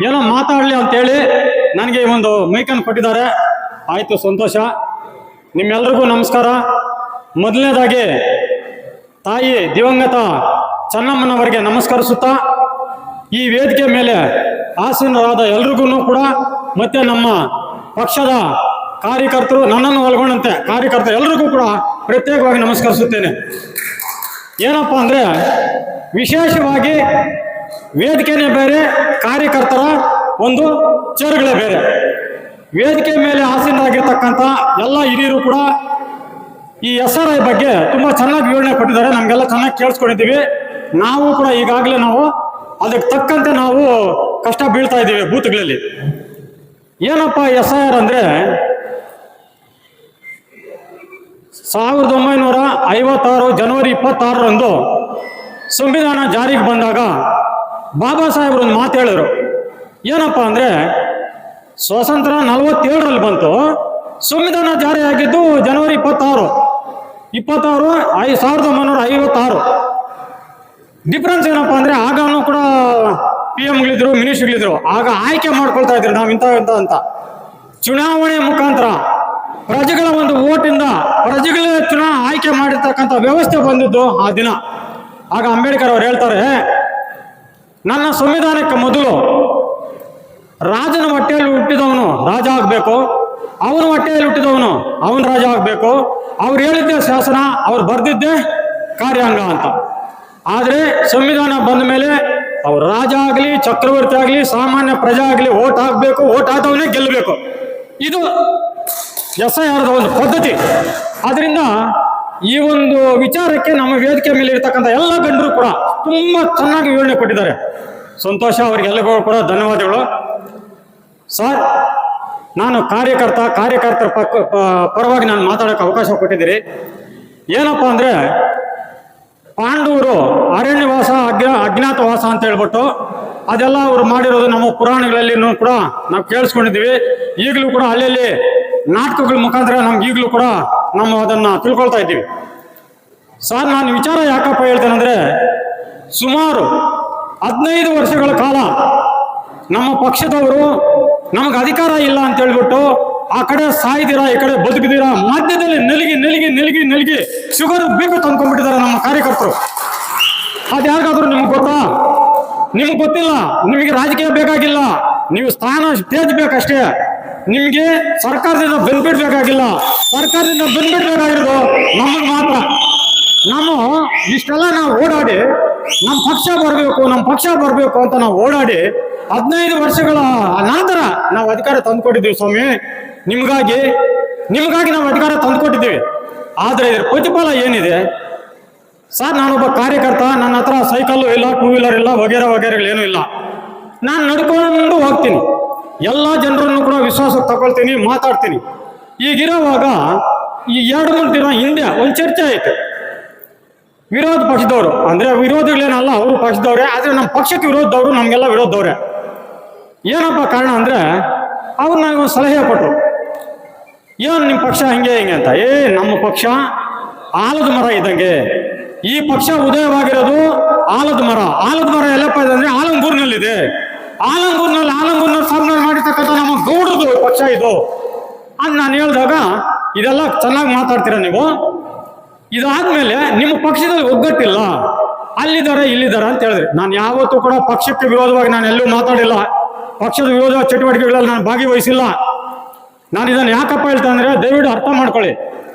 ಏನೋ ಮಾತಾಡಲಿ ಅಂತೇಳಿ ನನಗೆ ಒಂದು ಮೈಕನ್ನು ಕೊಟ್ಟಿದ್ದಾರೆ. ಆಯಿತು, ಸಂತೋಷ. ನಿಮ್ಮೆಲ್ರಿಗೂ ನಮಸ್ಕಾರ. ಮೊದಲನೇದಾಗಿ ತಾಯಿ ದಿವಂಗತ ಚೆನ್ನಮ್ಮನವರಿಗೆ ನಮಸ್ಕರಿಸುತ್ತಾ, ಈ ವೇದಿಕೆ ಮೇಲೆ ಆಸೀನರಾದ ಎಲ್ರಿಗೂ ಕೂಡ ಮತ್ತೆ ನಮ್ಮ ಪಕ್ಷದ ಕಾರ್ಯಕರ್ತರು, ನನ್ನನ್ನು ಒಳಗೊಂಡಂತೆ ಕಾರ್ಯಕರ್ತರು ಎಲ್ರಿಗೂ ಕೂಡ ಪ್ರತ್ಯೇಕವಾಗಿ ನಮಸ್ಕರಿಸುತ್ತೇನೆ. ಏನಪ್ಪ ಅಂದರೆ, ವಿಶೇಷವಾಗಿ ವೇದಿಕೆನೇ ಬೇರೆ, ಕಾರ್ಯಕರ್ತರ ಒಂದು ಚೇರುಗಳೇ ಬೇರೆ. ವೇದಿಕೆ ಮೇಲೆ ಆಸೀನರಾಗಿರ್ತಕ್ಕಂಥ ಎಲ್ಲ ಹಿರಿಯರು ಕೂಡ ಈ SRI ಬಗ್ಗೆ ತುಂಬ ಚೆನ್ನಾಗಿ ವಿವರಣೆ ಕೊಟ್ಟಿದ್ದಾರೆ. ನಮಗೆಲ್ಲ ಚೆನ್ನಾಗಿ ಕೇಳಿಸ್ಕೊಂಡಿದ್ದೀವಿ. ನಾವು ಕೂಡ ಈಗಾಗಲೇ ಅದಕ್ಕೆ ತಕ್ಕಂತೆ ನಾವು ಕಷ್ಟ ಬೀಳ್ತಾ ಇದ್ದೀವಿ ಬೂತ್ಗಳಲ್ಲಿ. ಏನಪ್ಪ SIR ಅಂದರೆ, 1956 ಜನವರಿ 26ರಂದು ಸಂವಿಧಾನ ಜಾರಿಗೆ ಬಂದಾಗ ಬಾಬಾ ಸಾಹೇಬರು ಒಂದು ಮಾತು ಹೇಳಿದ್ರು. ಏನಪ್ಪ ಅಂದರೆ, ಸ್ವಾತಂತ್ರ್ಯ 47ರಲ್ಲಿ ಬಂತು, ಸಂವಿಧಾನ ಜಾರಿಯಾಗಿದ್ದು ಜನವರಿ 26 1956. ಡಿಫ್ರೆನ್ಸ್ ಏನಪ್ಪ ಅಂದರೆ, ಆಗಾನು ಕೂಡ PM-ಗಳಿದ್ರು, ಮಿನಿಸ್ಟ್ರಿಗಳಿದ್ರು. ಆಗ ಆಯ್ಕೆ ಮಾಡ್ಕೊಳ್ತಾ ಇದ್ರು, ನಾವು ಇಂಥ ಅಂತ. ಚುನಾವಣೆ ಮುಖಾಂತರ ಪ್ರಜೆಗಳ ಒಂದು ಓಟಿಂದ ಪ್ರಜೆಗಳೇ ಆಯ್ಕೆ ಮಾಡಿರ್ತಕ್ಕಂಥ ವ್ಯವಸ್ಥೆ ಬಂದಿದ್ದು ಆ ದಿನ. ಆಗ ಅಂಬೇಡ್ಕರ್ ಅವರು ಹೇಳ್ತಾರೆ, ನನ್ನ ಸಂವಿಧಾನಕ್ಕೆ ಮೊದಲು ರಾಜನ ಹೊಟ್ಟೆಯಲ್ಲಿ ಹುಟ್ಟಿದವನು ರಾಜ ಆಗಬೇಕು, ಅವನ ಹೊಟ್ಟೆಯಲ್ಲಿ ಹುಟ್ಟಿದವನು ಅವನ ರಾಜ ಆಗಬೇಕು, ಅವ್ರು ಹೇಳಿದ್ದೇ ಶಾಸನ, ಅವ್ರು ಬರೆದಿದ್ದೇ ಕಾರ್ಯಾಂಗ ಅಂತ. ಆದರೆ ಸಂವಿಧಾನ ಬಂದ ಮೇಲೆ ಅವ್ರು ರಾಜ ಆಗಲಿ, ಚಕ್ರವರ್ತಿ ಆಗಲಿ, ಸಾಮಾನ್ಯ ಪ್ರಜೆ ಆಗಲಿ ಓಟ್ ಹಾಕಬೇಕು, ಓಟ್ ಹಾಕವನೇ ಗೆಲ್ಲಬೇಕು. ಇದು SIRದ ಒಂದು ಪದ್ಧತಿ. ಅದರಿಂದ ಈ ಒಂದು ವಿಚಾರಕ್ಕೆ ನಮ್ಮ ವೇದಿಕೆ ಮೇಲೆ ಇರ್ತಕ್ಕಂಥ ಎಲ್ಲ ಗಣ್ಯರು ಕೂಡ ತುಂಬ ಚೆನ್ನಾಗಿ ವಿವರಣೆ ಕೊಟ್ಟಿದ್ದಾರೆ. ಸಂತೋಷ, ಅವರಿಗೆಲ್ಲರಿಗೂ ಕೂಡ ಧನ್ಯವಾದಗಳು. ಸರ್, ನಾನು ಕಾರ್ಯಕರ್ತರ ಪರವಾಗಿ ನಾನು ಮಾತಾಡೋಕ್ಕೆ ಅವಕಾಶ ಕೊಟ್ಟಿದ್ದೀರಿ. ಏನಪ್ಪ ಅಂದರೆ, ಪಾಂಡವರು ಅರಣ್ಯವಾಸ, ಅಜ್ಞಾತವಾಸ ಅಂತ ಹೇಳ್ಬಿಟ್ಟು ಅದೆಲ್ಲ ಅವರು ಮಾಡಿರೋದು ನಮ್ಮ ಪುರಾಣಗಳಲ್ಲಿ ಕೂಡ ನಾವು ಕೇಳಿಸ್ಕೊಂಡಿದ್ದೀವಿ. ಈಗಲೂ ಕೂಡ ಅಲ್ಲಲ್ಲಿ ನಾಟಕಗಳ ಮುಖಾಂತರ ನಮ್ಗೆ ಈಗಲೂ ಕೂಡ ನಾವು ಅದನ್ನು ತಿಳ್ಕೊಳ್ತಾ ಇದ್ದೀವಿ. ಸರ್, ನಾನು ವಿಚಾರ ಯಾಕಪ್ಪ ಹೇಳ್ತೇನೆಂದರೆ, ಸುಮಾರು 15 ವರ್ಷಗಳ ಕಾಲ ನಮ್ಮ ಪಕ್ಷದವರು ನಮಗೆ ಅಧಿಕಾರ ಇಲ್ಲ ಅಂತ ಹೇಳ್ಬಿಟ್ಟು ಆ ಕಡೆ ಸಾಯ್ದಿರಾ, ಈ ಕಡೆ ಬದುಕಿದ್ದೀರಾ, ಮಧ್ಯದಲ್ಲಿ ನಲಿಗಿ ಶುಗರ್ ಬೇಕು ತಂದ್ಕೊಂಡ್ಬಿಟ್ಟಿದ್ದಾರೆ ನಮ್ಮ ಕಾರ್ಯಕರ್ತರು. ಅದು ಯಾರಿಗಾದ್ರೂ ನಿಮ್ಗೆ ಗೊತ್ತಾ? ನಿಮ್ಗೆ ಗೊತ್ತಿಲ್ಲ. ನಿಮಗೆ ರಾಜಕೀಯ ಬೇಕಾಗಿಲ್ಲ, ನೀವು ಸ್ಥಾನ ಸ್ಟೇಜ್ ಬೇಕಷ್ಟೇ. ನಿಮಗೆ ಸರ್ಕಾರದಿಂದ ಬೆನಿಫಿಟ್ ಬೇಕಾಗಿಲ್ಲ. ಸರ್ಕಾರದಿಂದ ಬೆನಿಫಿಟ್ ಬೇಕಾಗಿರೋದು ನಮಗೆ ಮಾತ್ರ. ಇಷ್ಟೆಲ್ಲ ನಾವು ಓಡಾಡಿ ನಮ್ಮ ಪಕ್ಷ ಬರಬೇಕು ಅಂತ ನಾವು ಓಡಾಡಿ 15 ವರ್ಷಗಳ ನಂತರ ನಾವು ಅಧಿಕಾರ ತಂದುಕೊಟ್ಟಿದ್ದೀವಿ ಸ್ವಾಮಿ. ನಿಮಗಾಗಿ ನಾವು ಅಧಿಕಾರ ತಂದುಕೊಟ್ಟಿದ್ದೀವಿ. ಆದರೆ ಇದರ ಪ್ರತಿಫಲ ಏನಿದೆ ಸರ್? ನಾನೊಬ್ಬ ಕಾರ್ಯಕರ್ತ, ನನ್ನ ಹತ್ರ ಸೈಕಲ್ಲು ಇಲ್ಲ, 2 ವೀಲರ್ ಇಲ್ಲ, ವಗೇರೆಗಳೇನೂ ಇಲ್ಲ. ನಾನು ನಡ್ಕೊಂಡು ಹೋಗ್ತೀನಿ, ಎಲ್ಲ ಜನರನ್ನು ಕೂಡ ವಿಶ್ವಾಸಕ್ಕೆ ತಗೊಳ್ತೀನಿ, ಮಾತಾಡ್ತೀನಿ. ಈಗಿರೋವಾಗ ಈ 2-3 ದಿನ ಹಿಂದೆ ಒಂದು ಚರ್ಚೆ ಆಯಿತು. ವಿರೋಧ ಪಕ್ಷದವರು, ಅಂದರೆ ವಿರೋಧಿಗಳೇನಲ್ಲ, ಅವರು ಪಕ್ಷದವ್ರೆ. ಆದರೆ ನಮ್ಮ ಪಕ್ಷಕ್ಕೆ ವಿರೋಧದವರು, ನಮಗೆಲ್ಲ ವಿರೋಧದವ್ರೆ. ಏನಪ್ಪ ಕಾರಣ ಅಂದರೆ, ಅವ್ರು ನನಗೊಂದು ಸಲಹೆ ಕೊಟ್ಟರು. ಏನು ನಿಮ್ಮ ಪಕ್ಷ ಹಿಂಗೆ ಅಂತ. ನಮ್ಮ ಪಕ್ಷ ಆಲದ ಮರ ಇದ್ದಂಗೆ. ಈ ಪಕ್ಷ ಉದಯವಾಗಿರೋದು ಆಲದ ಮರ ಎಲ್ಲಪ್ಪ ಇದೆ ಅಂದರೆ ಆಲಂಗೂರಿನಲ್ಲಿದೆ. ಆಲಂಗೂರಿನಲ್ಲಿ ಸ್ಥಾಪನೆ ಮಾಡಿರ್ತಕ್ಕಂಥ ನಮ್ಮ ಗೌಡರದು ಪಕ್ಷ ಇದು ಅಂತ ನಾನು ಹೇಳಿದಾಗ, ಇದೆಲ್ಲ ಚೆನ್ನಾಗಿ ಮಾತಾಡ್ತೀರ ನೀವು. ಇದಾದ್ಮೇಲೆ ನಿಮ್ಮ ಪಕ್ಷದಲ್ಲಿ ಒಗ್ಗಟ್ಟಿಲ್ಲ, ಅಲ್ಲಿದ್ದಾರೆ ಇಲ್ಲಿದ್ದಾರೆ ಅಂತ ಹೇಳಿದ್ರಿ. ನಾನು ಯಾವತ್ತೂ ಕೂಡ ಪಕ್ಷಕ್ಕೆ ವಿರೋಧವಾಗಿ ನಾನು ಎಲ್ಲೂ ಮಾತಾಡಿಲ್ಲ. ಪಕ್ಷದ ವಿರೋಧ ಚಟುವಟಿಕೆಗಳಲ್ಲಿ ನಾನು ಭಾಗವಹಿಸಿಲ್ಲ. ನಾನು ಇದನ್ನು ಯಾಕಪ್ಪ ಹೇಳ್ತಾ ಅಂದರೆ, ದಯವಿಟ್ಟು ಅರ್ಥ ಮಾಡ್ಕೊಳ್ಳಿ.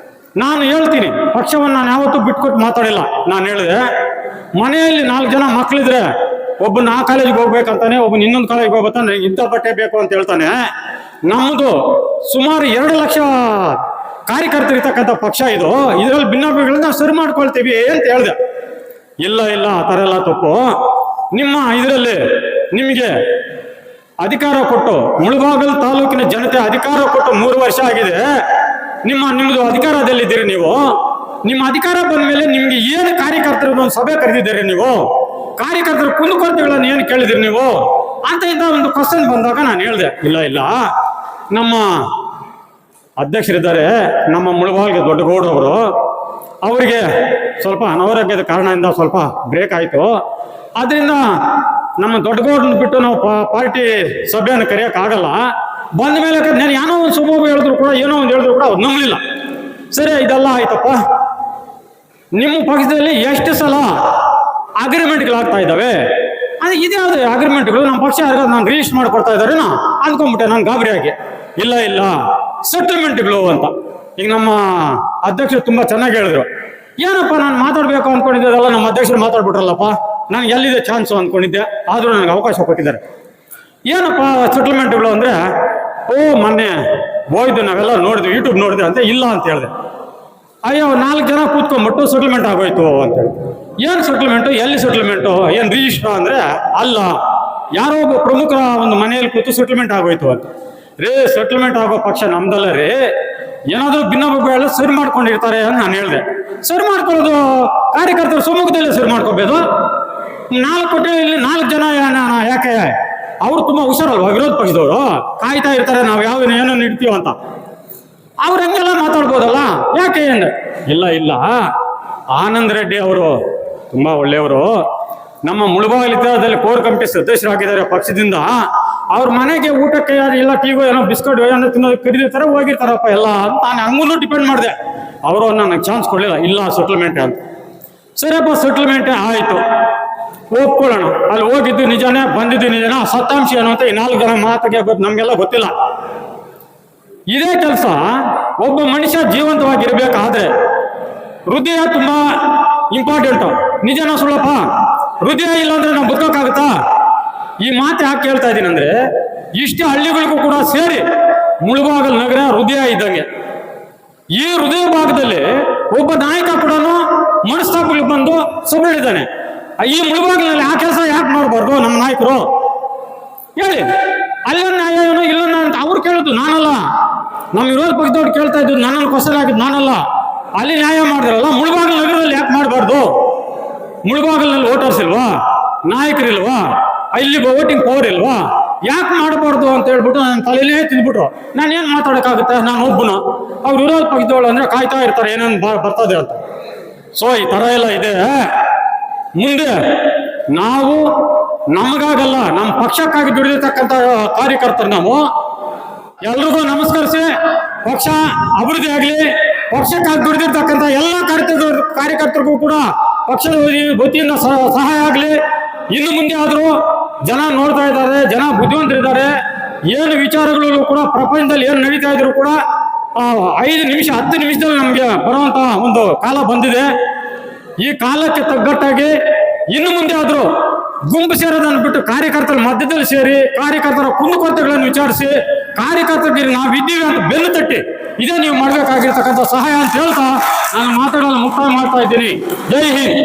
ನಾನು ಹೇಳ್ತೀನಿ, ಪಕ್ಷವನ್ನು ನಾನು ಯಾವತ್ತೂ ಬಿಟ್ಕೊಟ್ಟು ಮಾತಾಡಿಲ್ಲ. ನಾನು ಹೇಳಿದೆ, ಮನೆಯಲ್ಲಿ 4 ಜನ ಮಕ್ಕಳಿದ್ರೆ ಒಬ್ಬನ ಆ ಕಾಲೇಜಿಗೆ ಹೋಗ್ಬೇಕಂತಾನೆ, ಒಬ್ಬನ ಇನ್ನೊಂದು ಕಾಲೇಜಿಗೆ ಹೋಗ್ಬೇಕಂತಾನೆ, ಇಂಥ ಬಟ್ಟೆ ಬೇಕು ಅಂತ ಹೇಳ್ತಾನೆ. ನಮ್ಮದು ಸುಮಾರು 2 ಲಕ್ಷ ಕಾರ್ಯಕರ್ತರಿರ್ತಕ್ಕಂಥ ಪಕ್ಷ ಇದು. ಇದರಲ್ಲಿ ಭಿನ್ನಾಭಿಗಳನ್ನ ಸರಿ ಮಾಡ್ಕೊಳ್ತೀವಿ ಅಂತ ಹೇಳಿದೆ. ಇಲ್ಲ ಆ ಥರ ಎಲ್ಲ ತಪ್ಪು. ನಿಮ್ಮ ಇದರಲ್ಲಿ ನಿಮಗೆ ಅಧಿಕಾರ ಕೊಟ್ಟು, ಮುಳಬಾಗಿಲು ತಾಲೂಕಿನ ಜನತೆ ಅಧಿಕಾರ ಕೊಟ್ಟು 3 ವರ್ಷ ಆಗಿದೆ. ನಿಮ್ಮದು ಅಧಿಕಾರದಲ್ಲಿದ್ದೀರಿ ನೀವು. ನಿಮ್ಮ ಅಧಿಕಾರ ಬಂದ ಮೇಲೆ ನಿಮ್ಗೆ ಏನು ಕಾರ್ಯಕರ್ತರು ಒಂದು ಸಭೆ ಕರೆದಿದ್ದೀರಿ ನೀವು? ಕಾರ್ಯಕರ್ತರ ಕುಂದುಕೊರತೆಗಳನ್ನು ಏನು ಕೇಳಿದಿರಿ ನೀವು ಅಂತ ಒಂದು ಕ್ವಶನ್ ಬಂದಾಗ ನಾನು ಹೇಳಿದೆ, ಇಲ್ಲ ನಮ್ಮ ಅಧ್ಯಕ್ಷರಿದ್ದಾರೆ, ನಮ್ಮ ಮುಳಬಾಗಿಲು ದೊಡ್ಡಗೌಡರವರು, ಅವರಿಗೆ ಸ್ವಲ್ಪ ಅನಾರೋಗ್ಯದ ಕಾರಣದಿಂದ ಸ್ವಲ್ಪ ಬ್ರೇಕ್ ಆಯಿತು. ಆದ್ದರಿಂದ ನಮ್ಮ ದೊಡ್ಡಗೌಡನ ಬಿಟ್ಟು ನಾವು ಪಾರ್ಟಿ ಸಭೆಯನ್ನು ಕರೆಯೋಕ್ಕಾಗಲ್ಲ. ಬಂದ ಮೇಲೆ ನಾನು ಏನೋ ಒಂದು ಸುಬೋಬ ಹೇಳಿದ್ರು ಕೂಡ ಏನೋ ಒಂದು ಹೇಳಿದ್ರು ಕೂಡ ಅವ್ರು ನಂಬಲಿಲ್ಲ. ಸರಿ ಇದೆಲ್ಲ ಆಯ್ತಪ್ಪ, ನಿಮ್ಮ ಪಕ್ಷದಲ್ಲಿ ಎಷ್ಟು ಸಲ ಅಗ್ರಿಮೆಂಟ್ಗಳಾಗ್ತಾ ಇದ್ದಾವೆ, ಅದು ಇದ್ಯಾವುದು ಅಗ್ರಿಮೆಂಟ್ಗಳು ನಮ್ಮ ಪಕ್ಷ ನಾನು ರಿಜಿಸ್ಟರ್ ಮಾಡಿಕೊಡ್ತಾ ಇದ್ದಾರೇನೋ ಅಂದ್ಕೊಂಡ್ಬಿಟ್ಟೆ ನಾನು ಗಾಬರಿಯಾಗಿ. ಇಲ್ಲ ಸೆಟಲ್ಮೆಂಟ್ಗಳು ಅಂತ. ಈಗ ನಮ್ಮ ಅಧ್ಯಕ್ಷರು ತುಂಬಾ ಚೆನ್ನಾಗಿ ಹೇಳಿದ್ರು. ಏನಪ್ಪ ನಾನು ಮಾತಾಡ್ಬೇಕು ಅಂದ್ಕೊಂಡಿದ್ದೆಲ್ಲ ನಮ್ಮ ಅಧ್ಯಕ್ಷರು ಮಾತಾಡ್ಬಿಟ್ರಲ್ಲಪ್ಪ, ನಾನು ಎಲ್ಲಿದೆ ಚಾನ್ಸು ಅಂದ್ಕೊಂಡಿದ್ದೆ, ಆದರೂ ನನಗೆ ಅವಕಾಶ ಕೊಟ್ಟಿದ್ದಾರೆ. ಏನಪ್ಪ ಸೆಟಲ್ಮೆಂಟ್ಗಳು ಅಂದರೆ, ಮೊನ್ನೆ ಹೋಯ್ದು ನಾವೆಲ್ಲ ನೋಡಿದ್ವಿ, ಯೂಟ್ಯೂಬ್ ನೋಡಿದ್ವಿ ಅಂತ. ಇಲ್ಲ ಅಂತ ಹೇಳಿದೆ. ಅಯ್ಯೋ 4 ಜನ ಕೂತ್ಕೊಂಡ್ಬಿಟ್ಟು ಸೆಟಲ್ಮೆಂಟ್ ಆಗೋಯ್ತು ಅಂತೇಳಿ. ಏನು ಸೆಟಲ್ಮೆಂಟು, ಎಲ್ಲಿ ಸೆಟಲ್ಮೆಂಟು, ಏನು ರಿಜಿಸ್ಟರ್ ಅಂದರೆ ಅಲ್ಲ, ಯಾರೋ ಒಬ್ಬ ಪ್ರಮುಖರ ಒಂದು ಮನೆಯಲ್ಲಿ ಕೂತು ಸೆಟಲ್ಮೆಂಟ್ ಆಗೋಯ್ತು ಅಂತ. ಸೆಟಲ್ಮೆಂಟ್ ಆಗೋ ಪಕ್ಷ ನಮ್ದಲ್ಲ ರೀ, ಏನಾದರೂ ಭಿನ್ನಾಭಿಪ್ರಾಯ ಸರಿ ಮಾಡ್ಕೊಂಡಿರ್ತಾರೆ ಅಂತ ನಾನು ಹೇಳಿದೆ. ಸರಿ ಮಾಡ್ಕೊಳ್ಳೋದು ಕಾರ್ಯಕರ್ತರ ಸಮ್ಮುಖದಲ್ಲೇ ಸರಿ ಮಾಡ್ಕೋಬೇಕು. 4 ಕೊಟ್ಟರೆ ಇಲ್ಲಿ 4 ಜನ ಯಾಕೆ, ಅವ್ರು ತುಂಬಾ ಹುಷಾರಲ್ವಾ ವಿರೋಧ ಪಕ್ಷದವರು, ಕಾಯ್ತಾ ಇರ್ತಾರೆ ನಾವು ಯಾವ ಏನೋ ಇಡ್ತೀವ ಅಂತ. ಅವ್ರು ಹಂಗೆಲ್ಲ ಮಾತಾಡ್ಬೋದಲ್ಲ, ಯಾಕೆ ಅಂದ್ರೆ ಇಲ್ಲ ಆನಂದ್ ರೆಡ್ಡಿ ಅವರು ತುಂಬಾ ಒಳ್ಳೆಯವರು. ನಮ್ಮ ಮುಳಬಾಗಿಲು ಇತಿಹಾಸದಲ್ಲಿ ಕೋರ್ ಕಮಿಟಿ ಸದಸ್ಯರಾಗಿದ್ದಾರೆ ಪಕ್ಷದಿಂದ. ಅವ್ರ ಮನೆಗೆ ಊಟಕ್ಕೆ ಎಲ್ಲ ಟೀಗೋ ಏನೋ ಬಿಸ್ಕಟ್ ಏನೋ ತಿನ್ನೋದು ಕರೀತಾರೆ, ಹೋಗಿರ್ತಾರಪ್ಪ ಎಲ್ಲ ಅಂತ. ನಾನು ಹಂಗೂ ಡಿಪೆಂಡ್ ಮಾಡಿದೆ. ಅವರು ನನಗೆ ಚಾನ್ಸ್ ಕೊಡಲಿಲ್ಲ. ಇಲ್ಲ ಸೆಟಲ್ಮೆಂಟ್ ಅಂತ. ಸರಿಯಪ್ಪ ಸೆಟಲ್ಮೆಂಟೇ ಆಯಿತು, ಒಪ್ಕೊಳ್ಳೋಣ. ಅಲ್ಲಿ ಹೋಗಿದ್ದು ನಿಜಾನೇ, ಬಂದಿದ್ದು ನಿಜಾನ, ಸತ್ತಾಂಶ ಏನು ಅಂತ ಈ 4 ಜನ ಮಾತಿಗೆ ನಮಗೆಲ್ಲ ಗೊತ್ತಿಲ್ಲ. ಇದೇ ಕೆಲಸ ಒಬ್ಬ ಮನುಷ್ಯ ಜೀವಂತವಾಗಿರ್ಬೇಕಾದ್ರೆ ಹೃದಯ ತುಂಬಾ ಇಂಪಾರ್ಟೆಂಟು. ನಿಜನ ಸುಳ್ಳಪ್ಪ? ಹೃದಯ ಇಲ್ಲ ಅಂದ್ರೆ ನಾವು ಬದುಕೋಕ್ಕಾಗುತ್ತಾ? ಈ ಮಾತು ಯಾಕೆ ಹೇಳ್ತಾ ಇದ್ದೀನಿ ಅಂದ್ರೆ, ಇಷ್ಟು ಹಳ್ಳಿಗಳಿಗೂ ಕೂಡ ಸೇರಿ ಮುಳಬಾಗಲ್ ನಗರ ಹೃದಯ ಇದ್ದಂಗೆ. ಈ ಹೃದಯ ಭಾಗದಲ್ಲಿ ಒಬ್ಬ ನಾಯಕ ಕೂಡ ಮನಸ್ತಾಪಗಳಿಗೆ ಬಂದು ಸಬಳಿದ್ದಾನೆ. ಈ ಮುಳಬಾಗಿಲಿನಲ್ಲಿ ಆ ಕೆಲಸ ಯಾಕೆ ಮಾಡಬಾರ್ದು ನಮ್ಮ ನಾಯಕರು? ಹೇಳಿ, ಅಲ್ಲೊಂದು ನ್ಯಾಯ ಏನೋ ಇಲ್ಲೊಂದು ಅಂತ ಅವ್ರು ಕೇಳೋದು, ನಾನಲ್ಲ. ನಮ್ಮ ವಿರೋಧ ಪಕ್ಷದವ್ರು ಕೇಳ್ತಾ ಇದ್ದು, ನನ್ನಲ್ಲಿ ಕ್ವಶನ್ ಆಗಿದ್ದು ನಾನಲ್ಲ. ಅಲ್ಲಿ ನ್ಯಾಯ ಮಾಡಿದ್ರಲ್ಲ, ಮುಳಬಾಗಿಲು ನಗರದಲ್ಲಿ ಯಾಕೆ ಮಾಡಬಾರ್ದು? ಮುಳಬಾಗಿಲಿನಲ್ಲಿ ವೋಟರ್ಸ್ ಇಲ್ವಾ, ನಾಯಕರಿಲ್ವಾ, ಇಲ್ಲಿ ವೋಟಿಂಗ್ ಪವರ್ ಇಲ್ವಾ, ಯಾಕೆ ಮಾಡಬಾರ್ದು ಅಂತ ಹೇಳ್ಬಿಟ್ಟು ನನ್ನ ತಲೆಯಲ್ಲೇ ತಿಂದ್ಬಿಟ್ರು. ನಾನು ಏನು ಮಾತಾಡೋಕ್ಕಾಗುತ್ತೆ, ನಾನು ಒಬ್ಬನು. ಅವ್ರು ವಿರೋಧ ಪಕ್ಷದವಳು ಅಂದ್ರೆ ಕಾಯ್ತಾ ಇರ್ತಾರೆ ಏನೇನು ಬರ್ತದೆ ಅಂತ. ಸೊ ಈ ಥರ ಎಲ್ಲ ಇದೆ. ಮುಂದೆ ನಾವು ನಮಗಾಗಲ್ಲ, ನಮ್ಮ ಪಕ್ಷಕ್ಕಾಗಿ ದುಡಿದಿರ್ತಕ್ಕಂಥ ಕಾರ್ಯಕರ್ತರು ನಾವು ಎಲ್ರಿಗೂ ನಮಸ್ಕರಿಸಿ, ಪಕ್ಷ ಅಭಿವೃದ್ಧಿ ಆಗಲಿ, ಪಕ್ಷಕ್ಕಾಗಿ ದುಡಿದಿರ್ತಕ್ಕಂಥ ಎಲ್ಲ ಕಾರ್ಯಕರ್ತರಿಗೂ ಕೂಡ ಪಕ್ಷದ ವತಿಯಿಂದ ಸಹಾಯ ಆಗಲಿ. ಇನ್ನು ಮುಂದೆ ಆದರೂ ಜನ ನೋಡ್ತಾ ಇದ್ದಾರೆ, ಜನ ಬುದ್ಧಿವಂತರಿದ್ದಾರೆ. ಏನು ವಿಚಾರಗಳು ಕೂಡ ಪ್ರಪಂಚದಲ್ಲಿ ಏನು ನಡೀತಾ ಇದ್ರು ಕೂಡ 5 ನಿಮಿಷ 10 ನಿಮಿಷದಲ್ಲಿ ನಮಗೆ ಬರುವಂತ ಒಂದು ಕಾಲ ಬಂದಿದೆ. ಈ ಕಾಲಕ್ಕೆ ತಗ್ಗಟ್ಟಾಗಿ ಇನ್ನು ಮುಂದೆ ಆದರೂ ಗುಂಪು ಸೇರೋದನ್ನು ಬಿಟ್ಟು ಕಾರ್ಯಕರ್ತರ ಮಧ್ಯದಲ್ಲಿ ಸೇರಿ ಕಾರ್ಯಕರ್ತರ ಕುಂದುಕೊರತೆಗಳನ್ನು ವಿಚಾರಿಸಿ ಕಾರ್ಯಕರ್ತರಿಗೆ ನಾವಿದ್ದೀವಿ ಅಂತ ಬೆನ್ನು ತಟ್ಟಿ ಇದೇ ನೀವು ಮಾಡಬೇಕಾಗಿರ್ತಕ್ಕಂಥ ಸಹಾಯ ಅಂತ ಹೇಳ್ತಾ ನಾನು ಮಾತಾಡಲು ಮುಕ್ತಾಯ ಮಾಡ್ತಾ ಇದ್ದೀನಿ. ಜೈ ಹಿಂದ್.